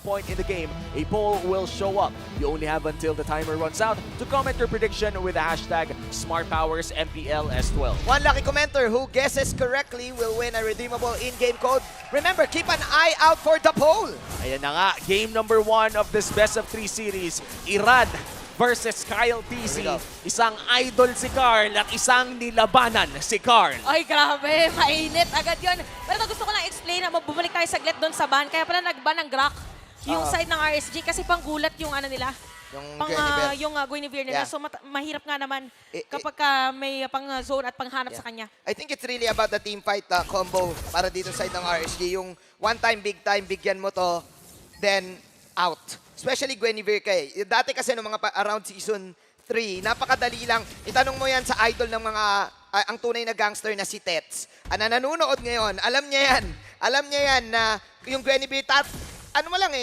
point in the game, a poll will show up. You only have until the timer runs out to comment your prediction with the hashtag SmartPowersMPLS12. One lucky commenter who guesses correctly will win a redeemable in-game code. Remember, keep an eye out for the poll. Ayan na nga, game number 1 of this best of 3 series. Irad versus Kyle TC. Here we go. Isang idol si Carl at isang nilabanan si Carl. Ay, grabe. Mainit agad yun. Pero gusto ko lang explain na bumalik tayo saglit doon sa ban. Kaya pala nag-ban ng Grok yung side ng RSG kasi panggulat yung ano nila. Yung Guinevere nila. Yeah. So mahirap nga naman kapag may pang-zone at panghanap sa kanya. I think it's really about the team fight combo para dito sa side ng RSG. Yung one time, bigyan mo to, then out. Especially Guinevere kay. Dati kasi nung mga around season 3, napakadali lang. Itanong mo yan sa idol ng mga ang tunay na gangster na si Tets. Na nanonood ngayon, alam niya yan. Alam niya yan na yung Guinevere, ano mo lang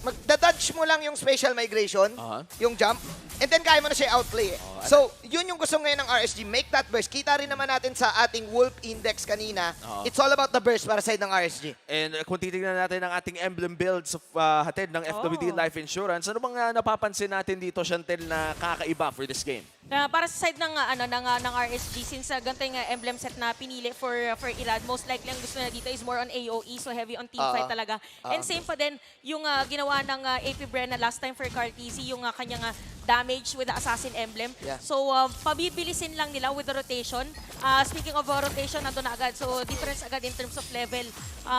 magdadodge mo lang yung spatial migration, yung jump, and then kaya mo na siya outplay. So, yun yung gusto ngayon ng RSG, make that burst. Kita rin naman natin sa ating Wolf Index kanina, it's all about the burst para side ng RSG. And kung titignan natin ang ating emblem builds of hatid ng FWD Life Insurance, ano bang napapansin natin dito, Chantel, na kakaiba for this game? Para sa side ng ng RSG, since ganito yung emblem set na pinili for Irad, most likely ang gusto na dito is more on AOE, so heavy on team fight talaga. And same pa din yung ginawa ng AP Bren na last time for Cartesi, yung kanyang damage with the assassin emblem. Yeah. So pabibilisin lang nila with the rotation. Speaking of rotation, nandun na agad. So difference agad in terms of level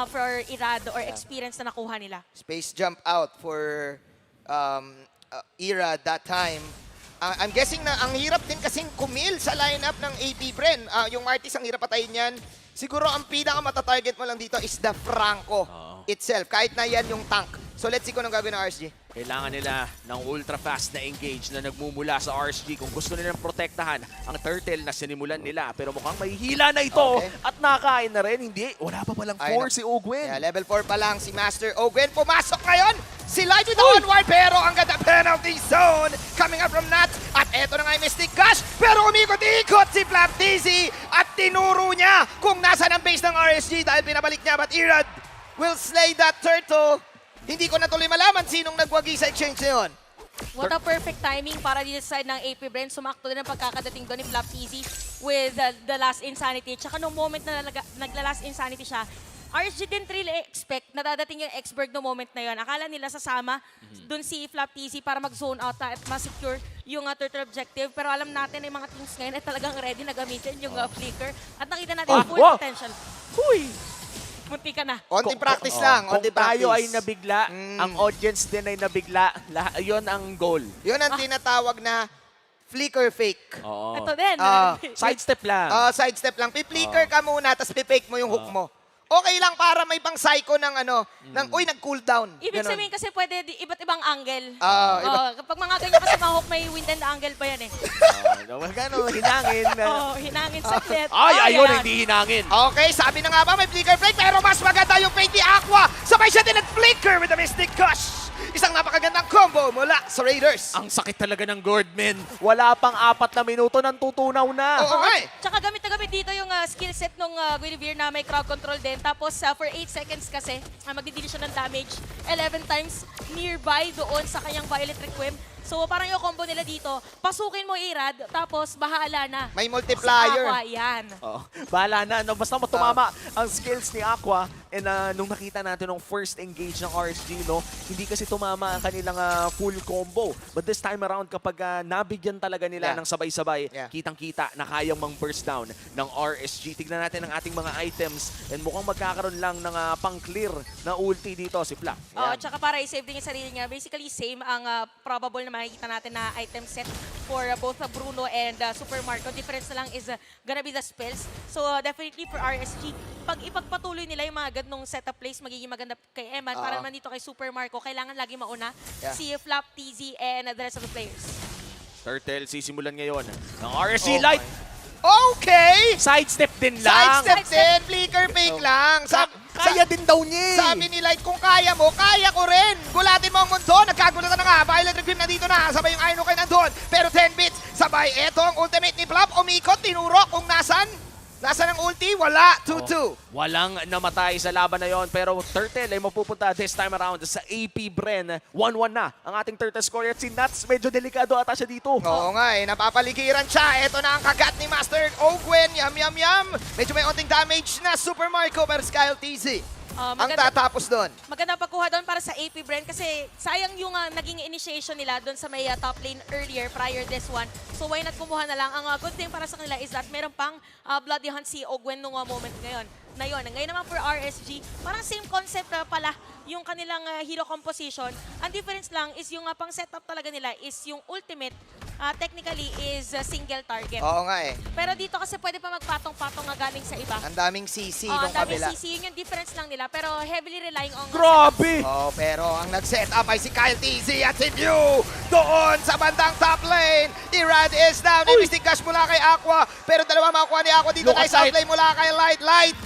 for Irad or experience na nakuha nila. Space jump out for Ira that time. I'm guessing na ang hirap din kasing kumil sa lineup ng AP Bren. Yung Martis ang hirap patayin yan. Siguro ang pinaka-matatarget mo lang dito is the Franco itself. Kahit na yan yung tank. So let's see kung anong gagawin ng RSG. Kailangan nila ng ultra-fast na engage na nagmumula sa RSG kung gusto nilang protektahan ang turtle na sinimulan nila. Pero mukhang may hila na ito at nakain na rin. Hindi, wala pa palang 4 si Ogwen. Yeah, level 4 pa lang si Master Ogwen. Pumasok ngayon! Si Light with the onward, pero ang ganda penalty zone coming up from Nats. At eto na nga yung Mystic Gush, pero umikot-ikot si Flap TZ at tinuro niya kung nasa ng base ng RSG dahil pinabalik niya. But Irad will slay that turtle. Hindi ko na tuloy malaman sinong nagwagi sa exchange na yun. What a perfect timing para dito sa side ng AP Bren. Sumakto din ang pagkakadating doon ni Flap TZ with the last insanity. Tsaka nung moment na nagla-last insanity siya, RSG didn't really expect na dadating yung X-Berg no moment na yun. Akala nila sasama dun si Flap TZ para mag-zone out at ma-secure yung turtle objective. Pero alam natin na yung mga teams ngayon ay talagang ready na gamitin yung flicker. At nakita natin yung full potential. Huy! Munti ka na. Onting practice lang. Kung onting tayo ay practice. nabigla, ang audience din ay nabigla, yun ang goal. Yun ang tinatawag na flicker fake. Ito din. Sidestep lang. Sidestep lang. Pi-flicker ka muna, tapos pi-fake mo yung hook mo. Okay lang para may pang psycho ng uy, nag-cooldown. Ibig sabihin kasi pwede iba't ibang angle. Kapag mga ganyan kasi mga hook, may wind and angle pa yan eh. Magkano, hinangin. Hinangin saglit. Ay, ayun, hindi hinangin. Okay, sabi na nga ba may flicker fake, pero mas maganda yung fake ni Aqua. Sabay siya din nag-flicker with the Mystic Gush. Isang napakagandang combo mula sa Raiders. Ang sakit talaga ng Gordman. Wala pang 4 na minuto nang tutunaw na. Oo nga eh. Tsaka gamit na gamit dito yung skill set ng Guinevere na may crowd control din. Tapos for 8 seconds kasi, magdidili siya ng damage 11 times nearby doon sa kanyang Violet Requiem. So parang yung combo nila dito, pasukin mo Irad, tapos bahala na. May multiplier. Si Aqua, yan. Bahala na. No? Basta matumama ang skills ni Aqua. And nung nakita natin nung first engage ng RSG, no, hindi kasi tumama ang kanilang full combo. But this time around, kapag nabigyan talaga nila ng sabay-sabay, kitang-kita na kayang mang-burst down ng RSG. Tignan natin ang ating mga items. And mukhang magkakaroon lang ng pang-clear na ulti dito si Flap. Tsaka para i-save din yung sarili niya, basically same ang probable na makikita natin na item set for both Bruno and Super Marco. Difference na lang is gonna be the spells. So definitely for RSG, pag ipagpatuloy nila yung mga ganong setup plays, magiging maganda kay Eman. Para naman dito kay Super Marco, kailangan lagi mauna si Flap TZ and the rest of the players. Turtle sisimulan ngayon ng RSG Light. Okay! Sidestep din lang. Sidestep din, flicker fake lang. Kaya din daw niya eh. Sabi ni Light, kung kaya mo, kaya ko rin. Gulatin mo ang mundo, nagkagulatan na nga. Violet Requiem na dito na, sabay yung Aino kay nandun. Pero 10 bits, sabay eto ang ultimate ni Flap. Umikot, tinuro kung nasan. Nasaan ang ulti? Wala. 2-2. Walang namatay sa laban na yon, pero Turtle ay mapupunta this time around sa AP Bren. 1-1 na ang ating Turtle scorer. At si Nuts, medyo delikado ata siya dito. Oo nga napapaligiran siya. Ito na ang kagat ni Master Ogwen. Yum. Medyo may onting damage na Super Marco pero Kyle TZ. Ang tatapos doon. Maganda pagkuha doon para sa AP Bren kasi sayang yung naging initiation nila doon sa may top lane earlier prior this one. So why not kumuha na lang. Ang good thing para sa kanila is that meron pang Bloody Hunt si Ogwen nung moment ngayon. Ngayon naman for RSG, parang same concept pala yung kanilang hero composition. Ang difference lang is yung pang setup talaga nila is yung ultimate technically is single target. Oo nga Pero dito kasi pwede pa magpatong-patong galing sa iba. Ang daming CC nung Ang daming kabila. CC, yun yung difference lang nila. Pero heavily relying on... Grabe! Pero ang nag-set up ay si Kyle TZ at si Mew doon sa bandang top lane. Irad is down. May Mystic Gush mula kay Aqua. Pero dalawa makuha ni Aqua dito Look kay top aside. lane mula kay Light.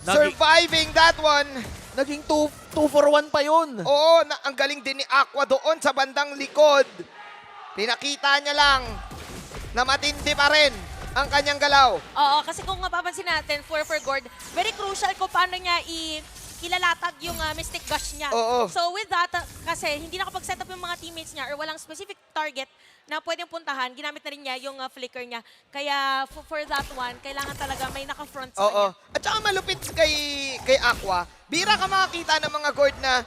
Surviving that one. Naging 2 for 1 pa yun. Oo, ang galing din ni Aqua doon sa bandang likod. Pinakita niya lang na matindi pa rin ang kanyang galaw. Oo, kasi kung mapapansin natin, for Gord, very crucial kung paano niya ilalatag yung Mystic Gush niya. Oo. So with that, kasi hindi nakapag-set up yung mga teammates niya or walang specific target na pwedeng puntahan, ginamit na rin niya yung flicker niya. Kaya for that one, kailangan talaga may naka-front sa Oo. kanya. At saka malupit kay Aqua. Bira ka makakita ng mga Gord na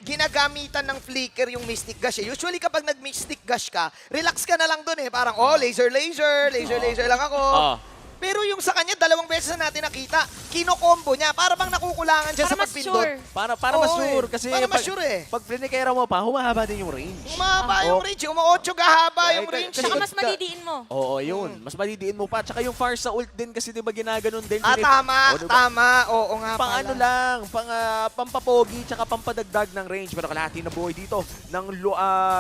ginagamitan ng flicker yung Mystic Gush. Usually kapag nag-Mystic Gush ka, relax ka na lang dun Parang, laser lang ako. Pero yung sa kanya, 2 beses na natin nakita, kino-combo niya. Para bang nakukulangan siya Para sa mas pagpindot. sure. Para mas sure. Kasi para mas sure Pag pinikera mo pa, humahaba din yung range. Umahaba yung range. Uma-8 gahaba yung range. Saka mas madidiin mo. Oo, yun. Mas madidiin mo pa. Tsaka yung far sa ult din kasi di ba ginaganon din. Tama, diba? tama. Oo nga Pang pala. ano lang, pampapogi, tsaka pampadagdag ng range. Pero kalahati na buhay dito ng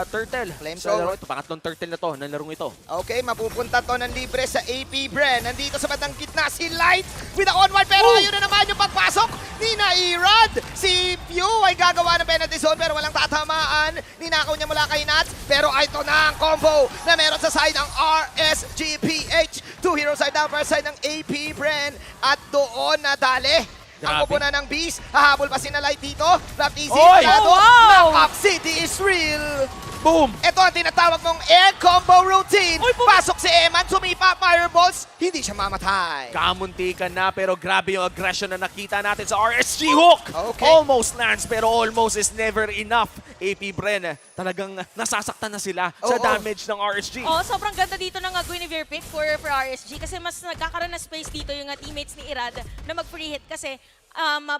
Turtle. Sa laro ito, pangatlong Turtle na to, ng larong ito. Okay, mapupunta to ng libre sa AP Bren. Nandito sa bandang gitna si Light with the onward. Pero ayun na naman yung pagpasok ni Nairad. Si Pew ay gagawa ng penalty zone pero walang tatamaan. Ninakaw niya mula kay Nats. Pero ito na ang combo na meron sa side ng RSGPH. 2 heroes are down para sa side ng AP Bren. At doon nadali ang Grabe. kupunan ng Beast. Hahabol pa si na Light dito. Left easy. Oy! Oh, wow! Knock-up City is real. Boom! Ito ang tinatawag mong air combo routine. Uy, Pasok si Eman, sumipa, fireballs, hindi siya mamatay. Kamuntikan na pero grabe yung aggression na nakita natin sa RSG Hook. Okay. Almost lands pero almost is never enough. AP Bren, talagang nasasaktan na sila sa Oo. damage ng RSG. Oo, sobrang ganda dito ng Guinevere pick for RSG kasi mas nagkakaroon na space dito yung teammates ni Irad na mag-free hit kasi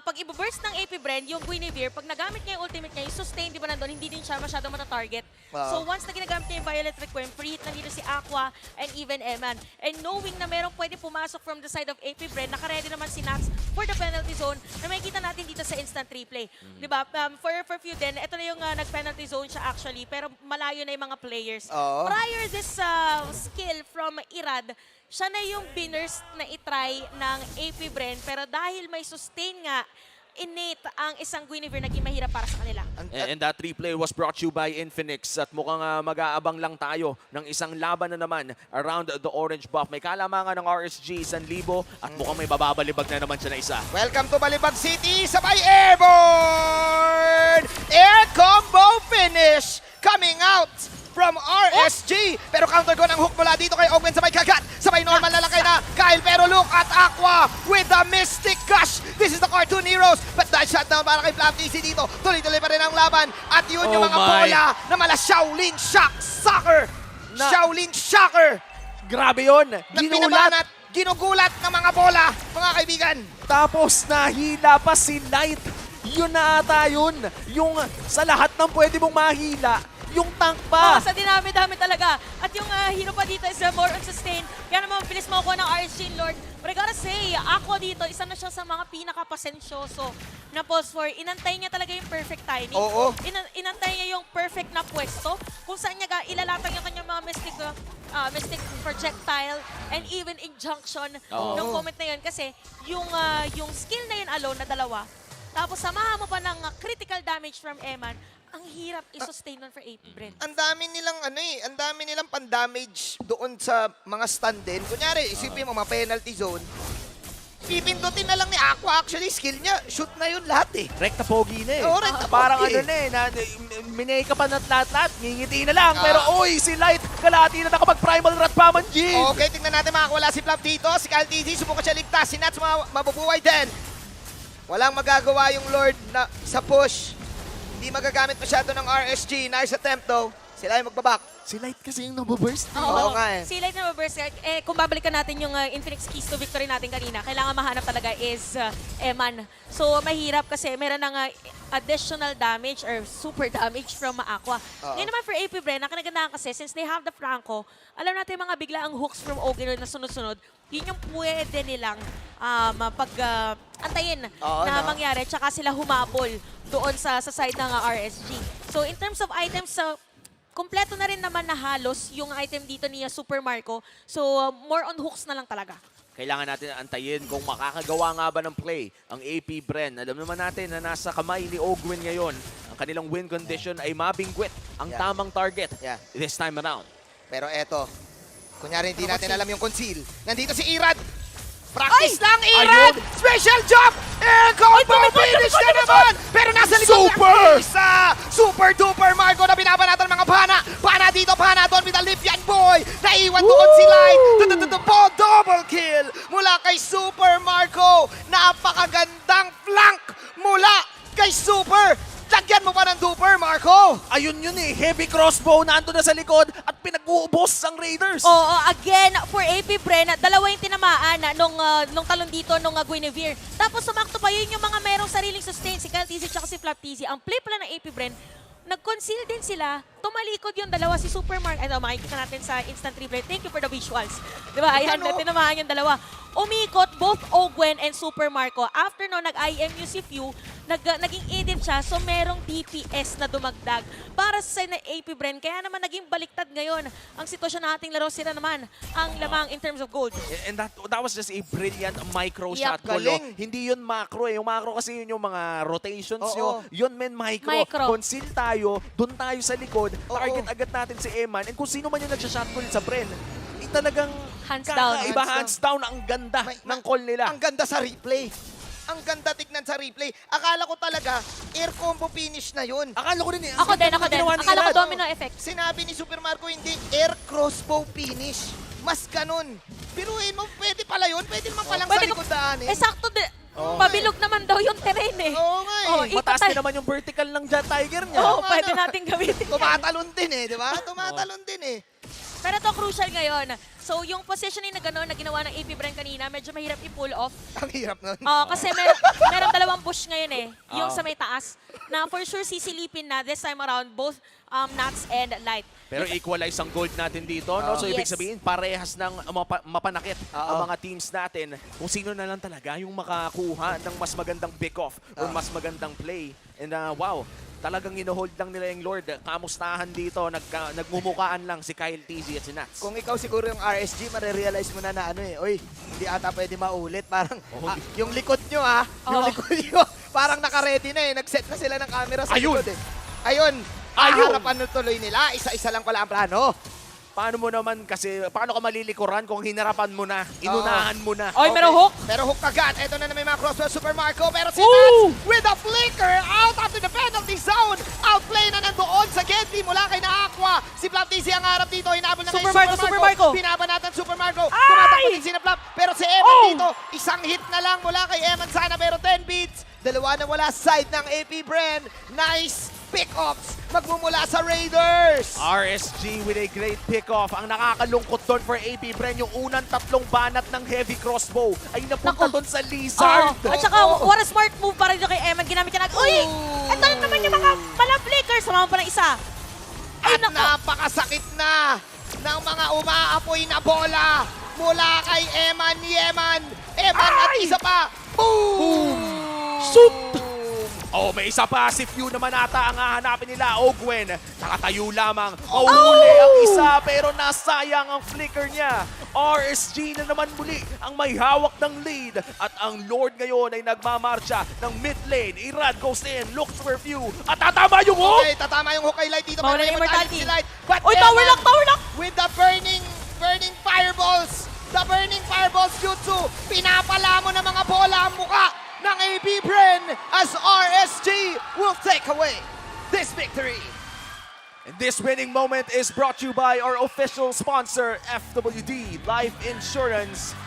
pag i-burst ng AP Bren, yung Guinevere, pag nagamit niya yung ultimate niya, yung sustain, di ba nandun, hindi din siya masyadong mata-target. Wow. Ah. So once na ginagamit niya yung Violet Requiem, free hit na dito si Aqua and even Eman. And knowing na merong pwede pumasok from the side of AP Bren, naka-ready naman si Nats for the penalty zone na makikita natin dito sa instant replay. Di ba? For few din, ito na yung nag-penalty zone siya actually, pero malayo na yung mga players. Oo. Prior this skill from Irad, siya na yung binurst na itry ng AP Bren, pero dahil may sustain nga, innate ang isang Guinevere naging mahirap para sa kanila. And that replay was brought to you by Infinix at mukhang mag-aabang lang tayo ng isang laban na naman around the orange buff. May kalamangan ng RSG, 1,000 at mukhang may bababalibag na naman siya na isa. Welcome to Balibag City, sabay airborne! Air combo finish coming out from RSG. Pero counter go ng hook mula dito kay Ogwen, sabay kagat, sabay normal na lang kay na Kyle. Pero look at Aqua with the Mystic Gush. This is the Cartoon Heroes. But that shutdown para kay Flap TC dito. Tuloy-tuloy pa rin ang laban. At yun yung Oh mga my. bola na mala Shaolin Shock Soccer. Shaolin Shocker. Grabe yun! Na Ginulat! pinabanat, ginugulat ng mga bola, mga kaibigan. Tapos nahila pa si Light. Yun na ata yun. Yung sa lahat ng pwede mong mahila, yung tank pa. Sa dinami-dami talaga. At yung hero pa dito is more on sustain. Kaya naman, bilis mo ako ng RSG Lord. But I gotta say, Aqua dito, isa na siya sa mga pinaka-pasensyoso na pulse for. Inantay niya talaga yung perfect timing. Oo. Inantay niya yung perfect na pwesto. Kung saan niya ilalatag yung kanyang mga mystic projectile and even injunction Oo. nung moment na yun. Kasi yung skill na yun alone na dalawa, tapos samahan mo pa ng critical damage from Eman, ang hirap i-sustain nun for AP Brent. Ang dami nilang ang dami nilang pan-damage doon sa mga stand din. Kunyari, isipin mo mga penalty zone. Pipindutin na lang ni Aqua, actually skill niya, shoot na yun lahat eh. Rekta pogi na eh. Oo, rekta Parang pogi ano na eh, minay ka pa na lahat-lahat, ngingiti na lang. Ah. Pero oy, si Light, kalahati na nakapag-primal rat pa man, G! Okay, tingnan natin makakawala si Flav dito. Si Kyle TZ, subukan siya ligtas. Si Nats mabubuhay din. Walang magagawa yung Lord na sa push. Hindi magagamit masyado ng RSG. Nice attempt though. Sila yung magbabak. Si Light kasi yung nababurst. Oo nga eh. Si Light na reverse, kung babalikan natin yung Infinix Keys to Victory natin kanina, kailangan mahanap talaga is Eman. So, mahirap kasi meron ng additional damage or super damage from Aqua. Ngayon naman for AP Bren, ang kinagandahan kasi, since they have the Franco, alam natin mga biglaang hooks from Ogre na sunod-sunod, yun yung pwede nilang antayin na mangyari, tsaka sila humabol doon sa side ng RSG. So, in terms of items, kompleto na rin naman na halos yung item dito ni Super Marco. So, more on hooks na lang talaga. Kailangan natin antayin kung makakagawa nga ba ng play ang AP Bren. Alam naman natin na nasa kamay ni Ogwin ngayon. Ang kanilang win condition ay mabingwit ang tamang target this time around. Pero eto, kunyari hindi natin alam yung conceal. Nandito si Irad. Practice lang, Irad! Special jump! Combo finish na naman! Pero nasa likod Super duper Marco na binabanatan ng mga pana. Pana dito, pana doon with a lip yan, boy! Naiwan doon si Light. Double kill mula kay Super Marco. Napakagandang flank mula kay Super. Lagyan mo pa ng duper, Marco! Ayun yun eh, heavy crossbow na ando na sa likod at pinag-uubos ang Raiders. Oo, again, for AP Bren, dalawa yung tinamaan nung talon dito nung Guinevere. Tapos sumakto pa yun yung mga merong sariling sustain, si Kyle TZ at si Flap TZ. Ang play pala ng AP Bren, nag-conceal din sila, tumalikod yung dalawa, si Supermark. Ano, makikita natin sa instant replay. Thank you for the visuals. Diba? Ayan, tinamaan yung dalawa. Umikot, both Ogwen and Super Marco. After no, nag-IMU si Few, naging edit siya, so merong DPS na dumagdag para sa side ng AP Bren. Kaya naman naging baliktad ngayon ang sitwasyon ng ating laro. Sila naman ang lamang in terms of gold. And that was just a brilliant micro shot goal. galing. Hindi yun macro eh. Yung macro kasi yun yung mga rotations nyo. Yun men micro. Micro. Conceal tayo, dun tayo sa likod, target agad natin si Eman. And kung sino man yung nagsha-shot call sa Bren, talagang Hands down. kakaiba, hands down ang ganda ng call nila. Ang ganda sa replay. Ang ganda tignan sa replay. Akala ko talaga, air combo finish na yun. Akala ko din eh. Ako din. Akala ko domino effect. Sinabi ni Super Marco, hindi air crossbow finish. Mas ganun. Piruin mo, pwede pala yun. Pwede naman palang sa likod daanin. Sakto din. Pabilog naman daw yung terrain eh. Oo nga eh. Mataas din naman yung vertical ng Jet Tiger niya. Oo, pwede nating gamitin. Tumatalon din eh, di ba? Tumatalon din eh. Pero to crucial ngayon. So, yung positioning na gano'n na ginawa ng AP Bren kanina, medyo mahirap i-pull off. Ang hirap nun. Kasi meron dalawang push ngayon eh. Yung sa may taas. Na for sure sisilipin na this time around both Nats and Light. Pero equalize ang gold natin dito, no? So, ibig Yes. sabihin, parehas ng mapanakit ang mga teams natin kung sino na lang talaga yung makakuha ng mas magandang pick-off or mas magandang play. And wow, talagang ino-hold lang nila yung Lord. Kamustahan dito, nagmumukaan lang si Kyle TZ at si Nats. Kung ikaw siguro yung RSG, marirealize mo na ano eh, oy, hindi ata pwede maulit. Parang, yung likod nyo yung likod nyo, parang naka-ready na eh. Nag-set na sila ng camera sa Ayun! likod eh. Ayun! Harapan na tuloy nila, isa-isa lang pala ang plano. Paano mo naman kasi, paano ka malilikuran kung hinarapan mo na, inunahan mo na? Oy, meron hook. Pero hook agad. Ito na may mga crossbow Super Marco. Pero si Nats with a flicker out after the penalty zone. Outplay na nandoon sa Genty mula kay na Aqua. Si Flap TC ang harap dito. Hinabol na Super ngayon Marco, Super Marco. Pinabanatan Super Marco. Tumatakbo din si na Flap. Pero si Eman dito, isang hit na lang mula kay Eman sana. Pero 10 beats. Dalawa na wala side ng AP Bren. Nice pick-ups magmumula sa Raiders. RSG with a great pick-off. Ang nakakalungkot doon for AP Bren, yung unang tatlong banat ng heavy crossbow ay napunta doon sa Lizard. At saka, what a smart move para dito kay Eman. Ginamit niya na, uy! Ito na naman yung mga flickers. Sumama pa ng isa. At napakasakit na ng mga umaapoy na bola mula kay Eman Yeman. Eman at isa pa. Boom! Shoot! Oh, may isa pa. Si Few naman ata ang hahanapin nila. Ogwen, nakatayo lamang. Mahuli ang isa pero nasayang ang flicker niya. RSG na naman muli ang may hawak ng lead. At ang Lord ngayon ay nagmamarcha ng mid lane. Irad goes in, looks for view. At tatama yung hook! Okay, tatama yung Hokay Light dito. Mawala pero yung Immortality Immortality. Light. But Uy, then, tower lock! with the burning fireballs, the burning fireballs jutsu, pinapala mo ng mga bola ang muka ng AB Bren as RSG will take away this victory. And this winning moment is brought to you by our official sponsor, FWD Life Insurance.